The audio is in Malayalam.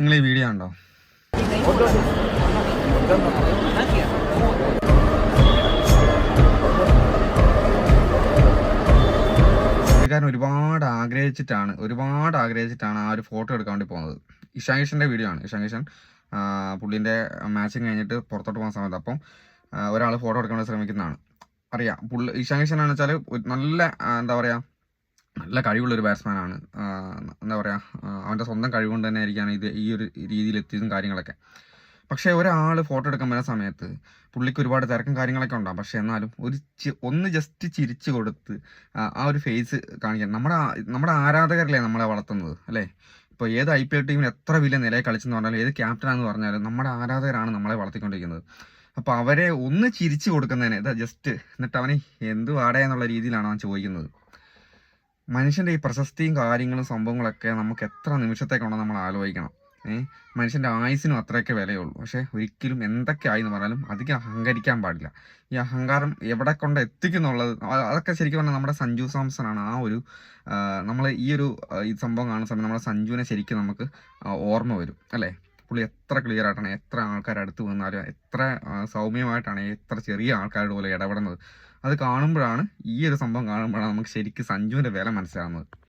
നിങ്ങൾ ഈ വീഡിയോ ഉണ്ടോ? പുള്ളിക്കാരൻ ഒരുപാട് ആഗ്രഹിച്ചിട്ടാണ് ആ ഒരു ഫോട്ടോ എടുക്കാൻ വേണ്ടി പോകുന്നത്. ഇഷാൻ കിഷൻ്റെ വീഡിയോ ആണ്. ഇഷാൻ കിഷൻ പുള്ളിൻ്റെ മാച്ചിങ് കഴിഞ്ഞിട്ട് പുറത്തോട്ട് പോകുന്ന സമയത്ത് അപ്പം ഒരാൾ ഫോട്ടോ എടുക്കാൻ വേണ്ടി ശ്രമിക്കുന്നതാണ്. അറിയാം ഇഷാൻ കിഷൻ എന്ന് വെച്ചാൽ നല്ല എന്താ പറയുക, നല്ല കഴിവുള്ളൊരു ബാറ്റ്സ്മാനാണ്. എന്താ പറയുക, അവൻ്റെ സ്വന്തം കഴിവുകൊണ്ട് തന്നെ ആയിരിക്കാണ് ഈ ഒരു രീതിയിൽ എത്തിയതും കാര്യങ്ങളൊക്കെ. പക്ഷേ ഒരാൾ ഫോട്ടോ എടുക്കാൻ വരുന്ന സമയത്ത് പുള്ളിക്ക് ഒരുപാട് തിരക്കും കാര്യങ്ങളൊക്കെ ഉണ്ടാകും. പക്ഷെ എന്നാലും ഒന്ന് ജസ്റ്റ് ചിരിച്ചു കൊടുത്ത് ആ ഒരു ഫേസ് കാണിക്കാൻ നമ്മുടെ ആരാധകരല്ലേ നമ്മളെ വളർത്തുന്നത്, അല്ലേ? ഇപ്പോൾ ഏത് IPL ടീമിന് എത്ര വലിയ നിലയിൽ കളിച്ചെന്ന് പറഞ്ഞാലും ഏത് ക്യാപ്റ്റനാണെന്ന് പറഞ്ഞാലും നമ്മുടെ ആരാധകരാണ് നമ്മളെ വളർത്തിക്കൊണ്ടിരിക്കുന്നത്. അപ്പോൾ അവരെ ഒന്ന് ചിരിച്ചു കൊടുക്കുന്നതിന് ഇതാ ജസ്റ്റ് എന്നിട്ട് അവനെ എന്ത് വാടക എന്നുള്ള രീതിയിലാണ് അവൻ ചോദിക്കുന്നത്. മനുഷ്യൻ്റെ ഈ പ്രശസ്തിയും കാര്യങ്ങളും സംഭവങ്ങളൊക്കെ നമുക്ക് എത്ര നിമിഷത്തേക്കുണ്ടോ നമ്മൾ ആലോചിക്കണം. മനുഷ്യൻ്റെ ആയുസിനും അത്രയൊക്കെ വിലയുള്ളൂ. പക്ഷേ ഒരിക്കലും എന്തൊക്കെ ആയി എന്ന് പറഞ്ഞാലും അധികം അഹങ്കരിക്കാൻ പാടില്ല. ഈ അഹങ്കാരം എവിടെ കൊണ്ട് എത്തിക്കുന്നുള്ളത് അതൊക്കെ ശരിക്കും പറഞ്ഞാൽ നമ്മുടെ സഞ്ജു സാംസണാണ്. നമ്മൾ ഈ സംഭവം കാണുന്ന സമയത്ത് നമ്മുടെ സഞ്ജുവിനെ ശരിക്കും നമുക്ക് ഓർമ്മ വരും, അല്ലേ? പുള്ളി എത്ര ക്ലിയർ ആയിട്ടാണ് എത്ര ആൾക്കാർ അടുത്ത് വന്നാലും എത്ര സൗമ്യമായിട്ടാണ് എത്ര ചെറിയ ആൾക്കാരുടെ പോലെ ഇടപെടുന്നത്. അത് കാണുമ്പോഴാണ് ഈ ഒരു സംഭവം കാണുമ്പോഴാണ് നമുക്ക് ശരിക്കും സഞ്ജുവിൻ്റെ വില മനസ്സിലാകുന്നത്.